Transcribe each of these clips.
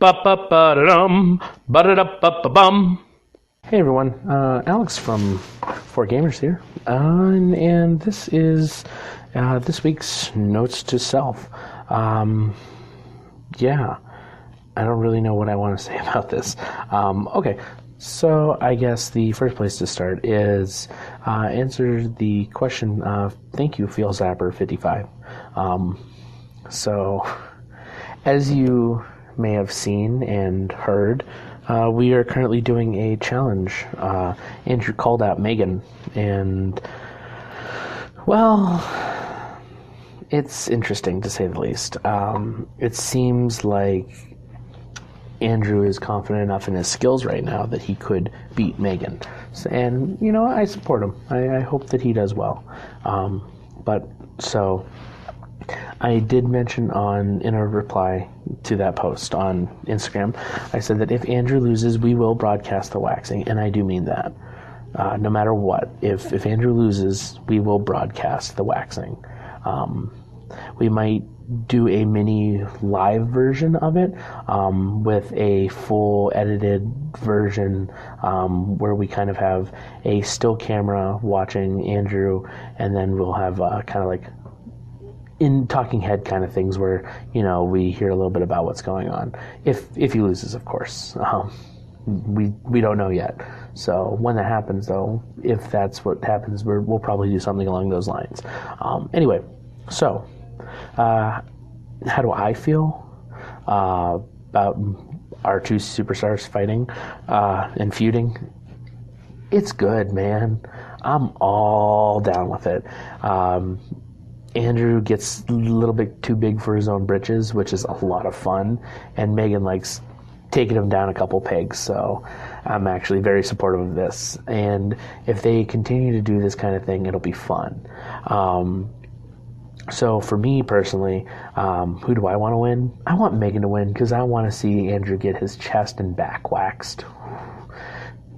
Ba-ba-ba-da-dum, ba-da-da-ba-ba-bum. Hey everyone, Alex from 4Gamers here, and this is this week's Notes to Self. Yeah, I don't really know what I want to say about this. Okay, so I guess the first place to start is answer the question, thank you, FeelZapper55. So, as you may have seen and heard, we are currently doing a challenge. Andrew called out Megan, and, well, it's interesting to say the least. It seems like Andrew is confident enough in his skills right now that he could beat Megan. And, you know, I support him. I hope that he does well. So I did mention in a reply to that post on Instagram, I said that if Andrew loses, we will broadcast the waxing, and I do mean that. No matter what, if Andrew loses, we will broadcast the waxing. We might do a mini live version of it with a full edited version where we kind of have a still camera watching Andrew, and then we'll have kind of like in talking head kind of things where, you know, we hear a little bit about what's going on. If he loses, of course. We don't know yet. So when that happens, though, if that's what happens, we'll probably do something along those lines. Anyway, so how do I feel about our two superstars fighting and feuding? It's good, man. I'm all down with it. Andrew gets a little bit too big for his own britches, which is a lot of fun, and Megan likes taking him down a couple pegs, so I'm actually very supportive of this. And if they continue to do this kind of thing, it'll be fun. So for me personally, who do I want to win? I want Megan to win because I want to see Andrew get his chest and back waxed.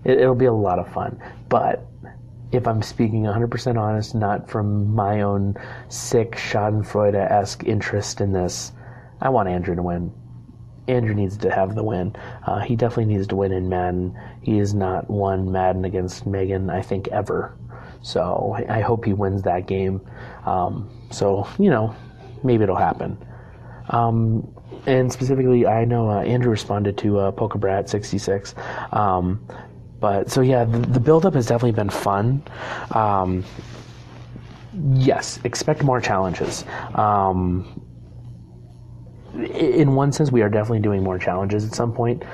It'll be a lot of fun, but if I'm speaking 100% honest, not from my own sick Schadenfreude-esque interest in this, I want Andrew to win. Andrew needs to have the win. He definitely needs to win in Madden. He has not won Madden against Megan, I think, ever. So I hope he wins that game. So, you know, maybe it'll happen. And specifically, I know Andrew responded to PokeBrat66. But, so yeah, the build-up has definitely been fun. Yes, expect more challenges. In one sense, we are definitely doing more challenges at some point.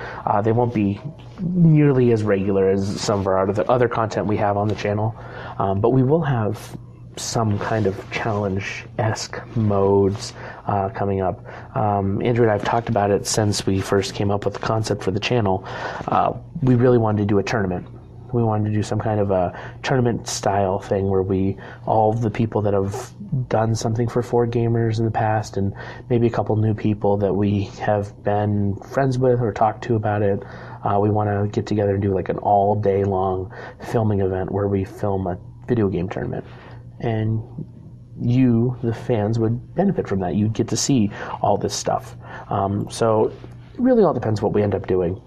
They won't be nearly as regular as some of our other content we have on the channel. But we will have some kind of challenge-esque modes coming up. Andrew and I have talked about it since we first came up with the concept for the channel. We really wanted to do a tournament. We wanted to do some kind of a tournament-style thing where all the people that have done something for 4Gamers in the past, and maybe a couple new people that we have been friends with or talked to about it, we want to get together and do like an all-day-long filming event where we film a video game tournament. And you, the fans, would benefit from that. You'd get to see all this stuff. So it really all depends what we end up doing.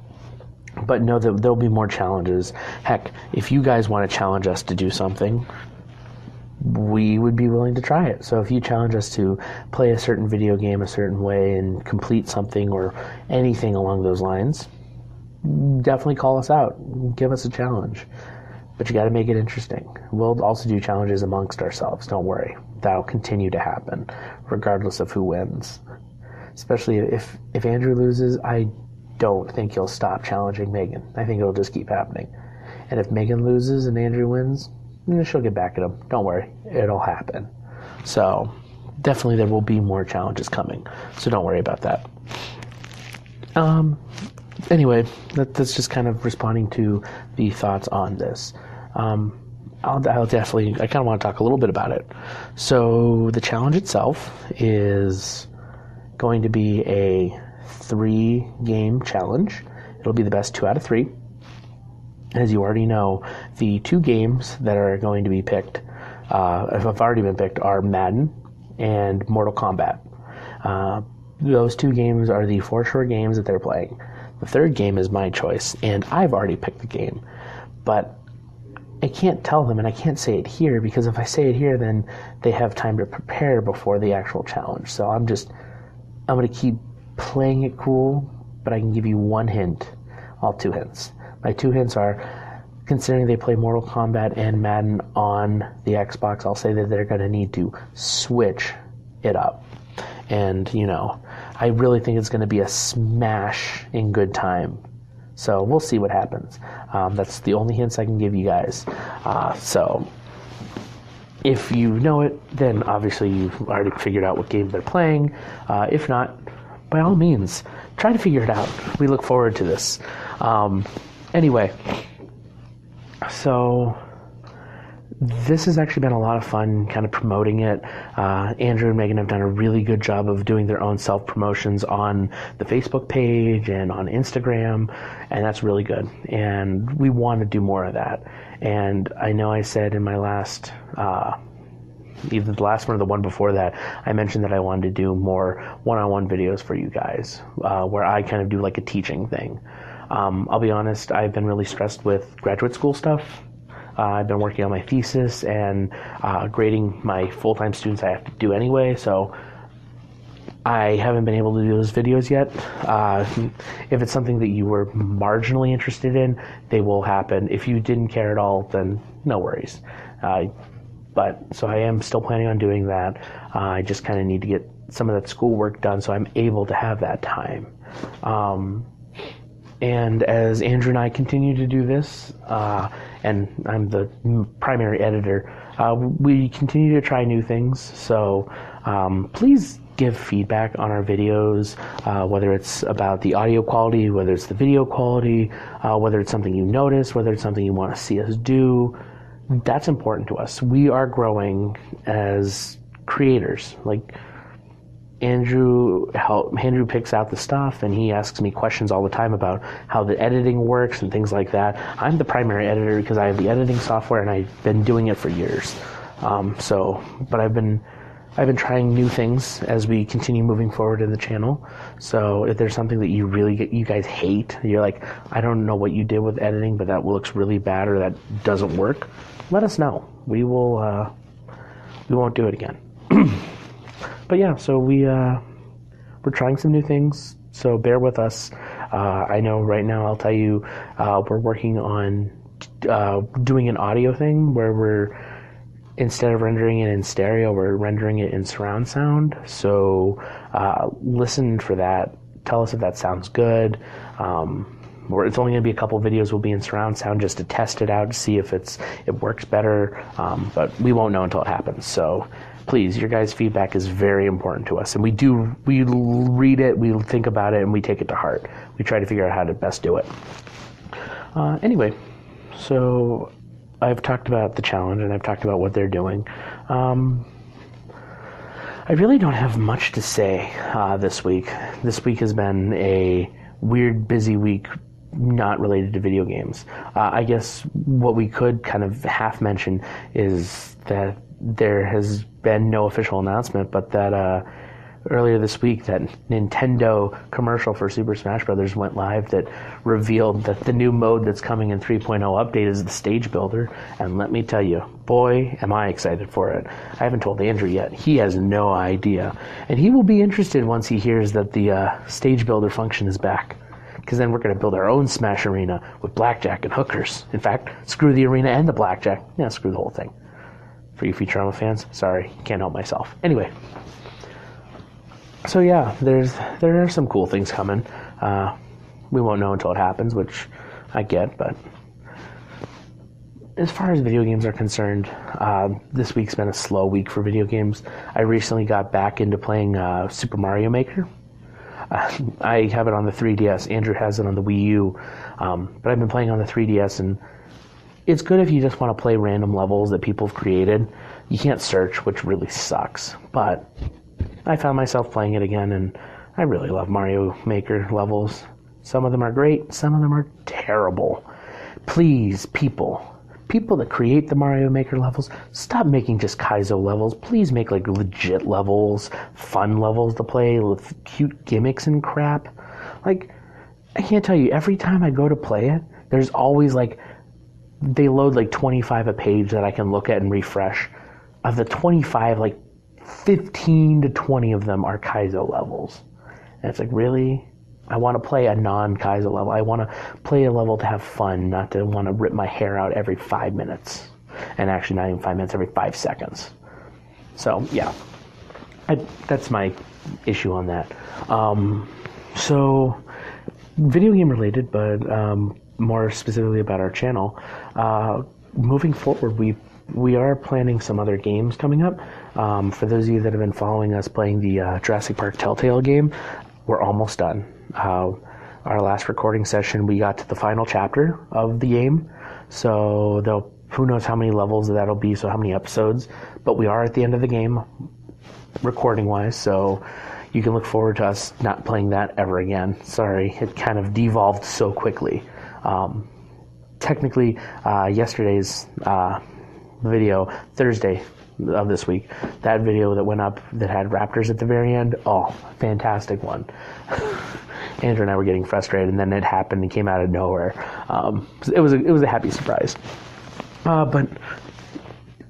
But know that there'll be more challenges. Heck, if you guys want to challenge us to do something, we would be willing to try it. So if you challenge us to play a certain video game a certain way and complete something or anything along those lines, definitely call us out. Give us a challenge. But you got to make it interesting. We'll also do challenges amongst ourselves. Don't worry. That'll continue to happen, regardless of who wins. Especially if Andrew loses, I don't think he'll stop challenging Megan. I think it'll just keep happening. And if Megan loses and Andrew wins, she'll get back at him. Don't worry. It'll happen. So definitely there will be more challenges coming. So don't worry about that. Anyway, that's just kind of responding to the thoughts on this. I'll definitely, I kind of want to talk a little bit about it. So the challenge itself is going to be a 3-game challenge. It'll be the best 2 out of 3. As you already know, the 2 games that are going to be picked, have already been picked, are Madden and Mortal Kombat. those 2 games are the for sure games that they're playing. The 3rd game is my choice, and I've already picked the game. But I can't tell them, and I can't say it here, because if I say it here, then they have time to prepare before the actual challenge. So I'm going to keep playing it cool, but I can give you 1 hint. Well, 2 hints. My 2 hints are, considering they play Mortal Kombat and Madden on the Xbox, I'll say that they're going to need to switch it up. And, I really think it's going to be a smash in good time. So we'll see what happens. That's the only hints I can give you guys. So if you know it, then obviously you've already figured out what game they're playing. If not, by all means, try to figure it out. We look forward to this. Anyway, so this has actually been a lot of fun kind of promoting it. Andrew and Megan have done a really good job of doing their own self-promotions on the Facebook page and on Instagram, and that's really good. And we want to do more of that. And I know I said in my last, either the last one or the one before that, I mentioned that I wanted to do more one-on-one videos for you guys, where I kind of do like a teaching thing. I'll be honest, I've been really stressed with graduate school stuff. I've been working on my thesis and grading my full-time students I have to do anyway, so I haven't been able to do those videos yet. If it's something that you were marginally interested in, they will happen. If you didn't care at all, then no worries. So I am still planning on doing that. I just kind of need to get some of that schoolwork done so I'm able to have that time. And as Andrew and I continue to do this, and I'm the primary editor, we continue to try new things. So please give feedback on our videos, whether it's about the audio quality, whether it's the video quality, whether it's something you notice, whether it's something you want to see us do. That's important to us. We are growing as creators. Like, Andrew picks out the stuff, and he asks me questions all the time about how the editing works and things like that. I'm the primary editor because I have the editing software, and I've been doing it for years. But I've been trying new things as we continue moving forward in the channel. So if there's something that you guys hate, you're like, I don't know what you did with editing, but that looks really bad or that doesn't work, let us know. We won't do it again. But yeah, so we're trying some new things, so bear with us. I know right now, I'll tell you, we're working on doing an audio thing where instead of rendering it in stereo, we're rendering it in surround sound. So listen for that. Tell us if that sounds good. It's only going to be a couple videos will be in surround sound just to test it out, to see if it works better. But we won't know until it happens. So please, your guys' feedback is very important to us. And we read it, we think about it, and we take it to heart. We try to figure out how to best do it. Anyway, so I've talked about the challenge, and I've talked about what they're doing. I really don't have much to say this week. This week has been a weird, busy week, not related to video games. I guess what we could kind of half mention is that there has been no official announcement, but that earlier this week that Nintendo commercial for Super Smash Bros. Went live that revealed that the new mode that's coming in 3.0 update is the stage builder. And let me tell you, boy, am I excited for it. I haven't told Andrew yet. He has no idea. And he will be interested once he hears that the stage builder function is back. Because then we're going to build our own Smash arena with blackjack and hookers. In fact, screw the arena and the blackjack. Yeah, screw the whole thing. For you Futurama fans, sorry, can't help myself. Anyway. So yeah, there are some cool things coming. We won't know until it happens, which I get, but as far as video games are concerned, this week's been a slow week for video games. I recently got back into playing Super Mario Maker. I have it on the 3DS. Andrew has it on the Wii U, but I've been playing on the 3DS, and it's good if you just want to play random levels that people have created. You can't search, which really sucks, but I found myself playing it again, and I really love Mario Maker levels. Some of them are great, some of them are terrible. Please, people, people that create the Mario Maker levels, stop making just Kaizo levels. Please make like legit levels, fun levels to play with cute gimmicks and crap. Like, I can't tell you, every time I go to play it, there's always like, they load like 25 a page that I can look at and refresh. Of the 25, like 15 to 20 of them are Kaizo levels. And it's like, really? I want to play a non-Kaizo level. I want to play a level to have fun, not to want to rip my hair out every 5 minutes. And actually not even 5 minutes, every 5 seconds. So, yeah. That's my issue on that. So, video game related, but more specifically about our channel. Moving forward, we are planning some other games coming up. For those of you that have been following us playing the Jurassic Park Telltale game, we're almost done. Our last recording session, we got to the final chapter of the game. So who knows how many levels that'll be, so how many episodes. But we are at the end of the game, recording-wise, so you can look forward to us not playing that ever again. Sorry, it kind of devolved so quickly. Technically, yesterday's video, Thursday of this week, that video that went up that had raptors at the very end, fantastic one. Andrew and I were getting frustrated, and then it happened and came out of nowhere. It was a happy surprise. But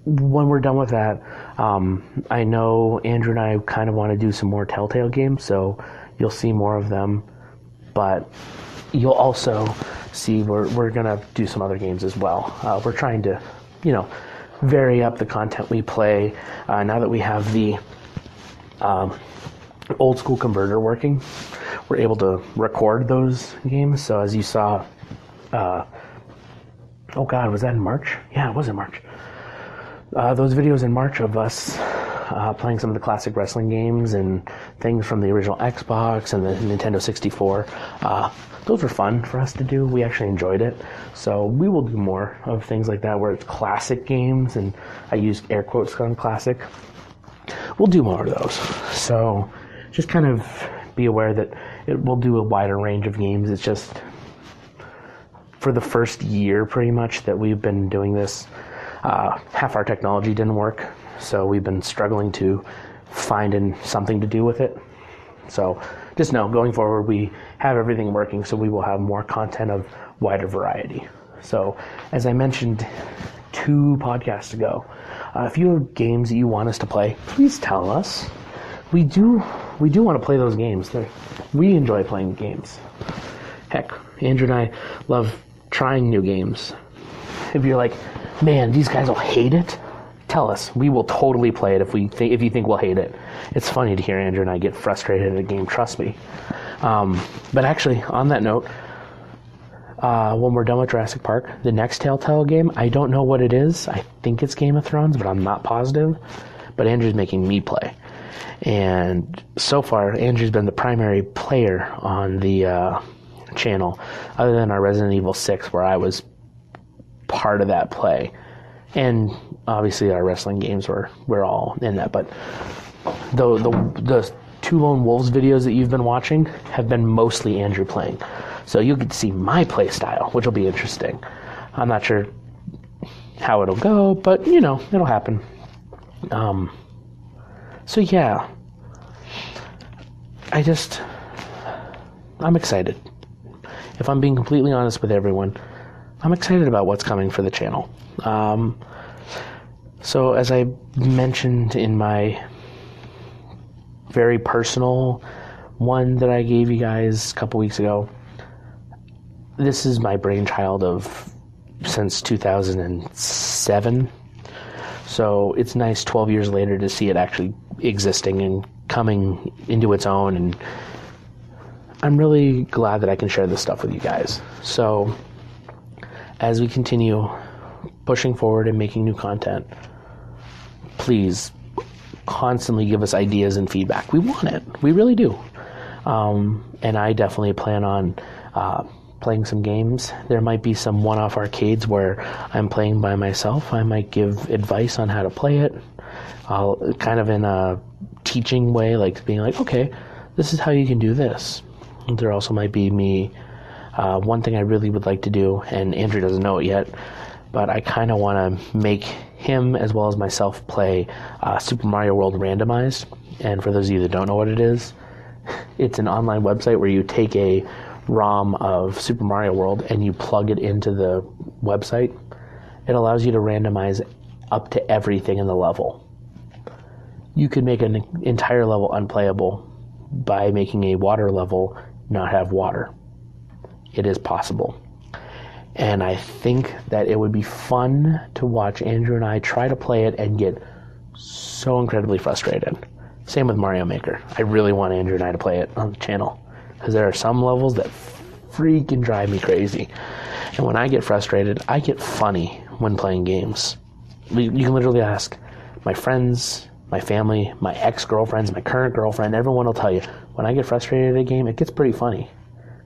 when we're done with that, I know Andrew and I kind of want to do some more Telltale games, so you'll see more of them. But you'll also see we're going to do some other games as well. We're trying to, vary up the content we play. Now that we have the old school converter working, we're able to record those games. So as you saw, was that in March? Yeah, it was in March. Those videos in March of us playing some of the classic wrestling games and things from the original Xbox and the Nintendo 64, those were fun for us to do. We actually enjoyed it. So we will do more of things like that where it's classic games, and I use air quotes on classic. We'll do more of those. So just kind of be aware that we'll do a wider range of games. It's just for the first year pretty much that we've been doing this, half our technology didn't work. So we've been struggling to find something to do with it. So just know, going forward, we have everything working, so we will have more content of wider variety. So, as I mentioned 2 podcasts ago, if you have games that you want us to play, please tell us. We do want to play those games. We enjoy playing games. Heck, Andrew and I love trying new games. If you're like, man, these guys will hate it, tell us. We will totally play it if you think we'll hate it. It's funny to hear Andrew and I get frustrated at a game, trust me. But actually, on that note, when we're done with Jurassic Park, the next Telltale game, I don't know what it is. I think it's Game of Thrones, but I'm not positive. But Andrew's making me play. And so far, Andrew's been the primary player on the channel, other than our Resident Evil 6, where I was part of that play. And obviously our wrestling games we're all in that. But the 2 Lone Wolves videos that you've been watching have been mostly Andrew playing. So you'll get to see my play style, which will be interesting. I'm not sure how it'll go, but, it'll happen. So yeah. I'm excited. If I'm being completely honest with everyone, I'm excited about what's coming for the channel. So as I mentioned in my very personal one that I gave you guys a couple weeks ago, this is my brainchild since 2007. So it's nice 12 years later to see it actually existing and coming into its own, and I'm really glad that I can share this stuff with you guys. So as we continue pushing forward and making new content, please constantly give us ideas and feedback. We want it. We really do. And I definitely plan on playing some games. There might be some one-off arcades where I'm playing by myself. I might give advice on how to play it. I'll kind of in a teaching way, like being like, okay, this is how you can do this. There also might be me. One thing I really would like to do, and Andrew doesn't know it yet, but I kind of want to make him as well as myself play Super Mario World randomized. And for those of you that don't know what it is, it's an online website where you take a ROM of Super Mario World and you plug it into the website. It allows you to randomize up to everything in the level. You could make an entire level unplayable by making a water level not have water. It is possible. And I think that it would be fun to watch Andrew and I try to play it and get so incredibly frustrated. Same with Mario Maker. I really want Andrew and I to play it on the channel, because there are some levels that freaking drive me crazy. And when I get frustrated, I get funny when playing games. You can literally ask my friends, my family, my ex-girlfriends, my current girlfriend, everyone will tell you, when I get frustrated at a game, it gets pretty funny.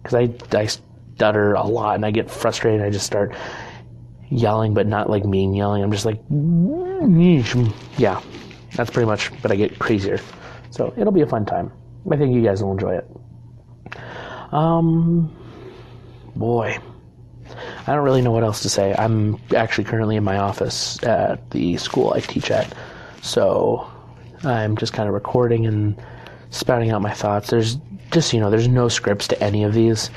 Because I stutter a lot and I get frustrated. I just start yelling, but not like mean yelling. I'm just like, yeah, that's pretty much, but I get crazier. So it'll be a fun time. I think you guys will enjoy it. Boy, I don't really know what else to say. I'm actually currently in my office at the school I teach at. So I'm just kind of recording and spouting out my thoughts. There's just, there's no scripts to any of these.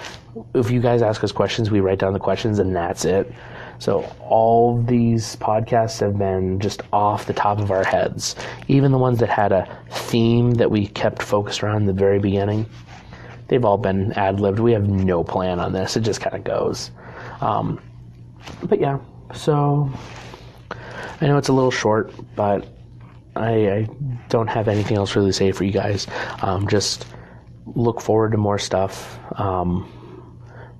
If you guys ask us questions, we write down the questions and that's it. So all these podcasts have been just off the top of our heads. Even the ones that had a theme that we kept focused around in the very beginning, they've all been ad-libbed. We have no plan on this. It just kind of goes. But yeah, so I know it's a little short, but I don't have anything else really to say for you guys. Just look forward to more stuff.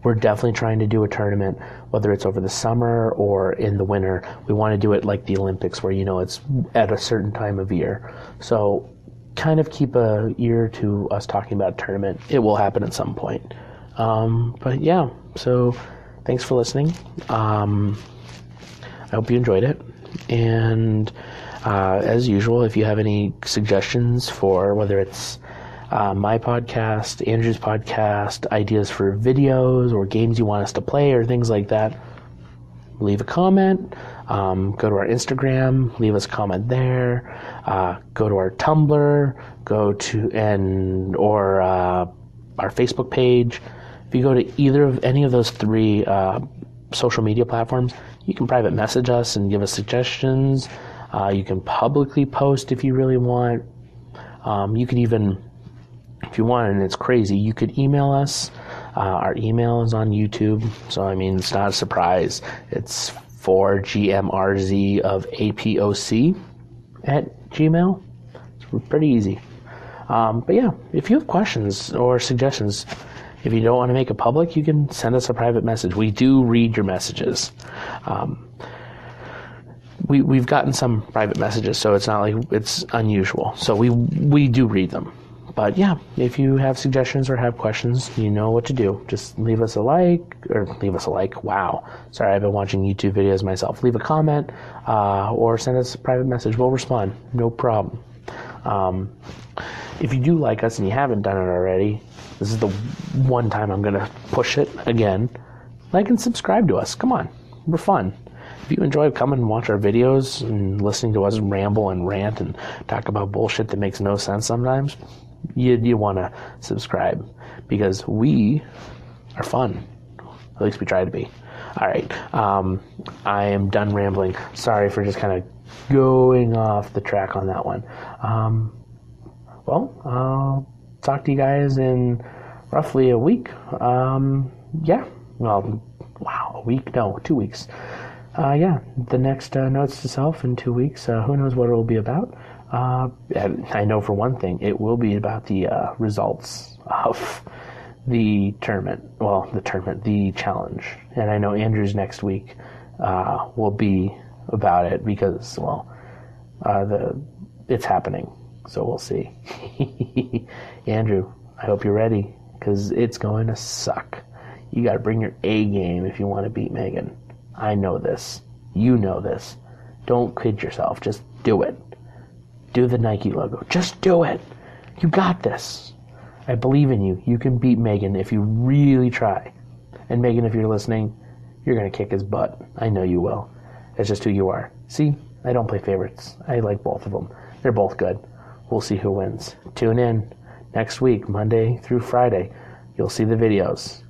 We're definitely trying to do a tournament, whether it's over the summer or in the winter. We want to do it like the Olympics, where, it's at a certain time of year. So kind of keep an ear to us talking about a tournament. It will happen at some point. But yeah, so thanks for listening. I hope you enjoyed it. And as usual, if you have any suggestions for whether it's my podcast, Andrew's podcast, ideas for videos or games you want us to play or things like that, leave a comment. Go to our Instagram, leave us a comment there. Go to our Tumblr, or our Facebook page. If you go to any of those three social media platforms, you can private message us and give us suggestions. You can publicly post if you really want. You can even, if you want, and it's crazy, you could email us. Our email is on YouTube, so it's not a surprise. It's for GMRZ of APOC at Gmail. It's pretty easy. But yeah, if you have questions or suggestions, if you don't want to make it public, you can send us a private message. We do read your messages. We've gotten some private messages, so it's not like it's unusual. So we do read them. But yeah, if you have suggestions or have questions, you know what to do. Just leave us a like. Wow. Sorry, I've been watching YouTube videos myself. Leave a comment or send us a private message. We'll respond. No problem. If you do like us and you haven't done it already, this is the one time I'm going to push it again. Like and subscribe to us. Come on. We're fun. If you enjoy coming and watch our videos and listening to us ramble and rant and talk about bullshit that makes no sense sometimes, you want to subscribe, because we are fun. At least we try to be. All right. I am done rambling. Sorry for just kind of going off the track on that one. I'll talk to you guys in roughly a week. Yeah. Well, wow, a week? No, 2 weeks. Yeah, the next Notes to Self in 2 weeks. Who knows what it will be about? I know for one thing, it will be about the results of the tournament. Well, the challenge. And I know Andrew's next week will be about it because, it's happening. So we'll see. Andrew, I hope you're ready, because it's going to suck. You got to bring your A game if you want to beat Megan. I know this. You know this. Don't kid yourself. Just do it. Do the Nike logo. Just do it. You got this. I believe in you. You can beat Megan if you really try. And Megan, if you're listening, you're going to kick his butt. I know you will. That's just who you are. See, I don't play favorites. I like both of them. They're both good. We'll see who wins. Tune in next week, Monday through Friday. You'll see the videos.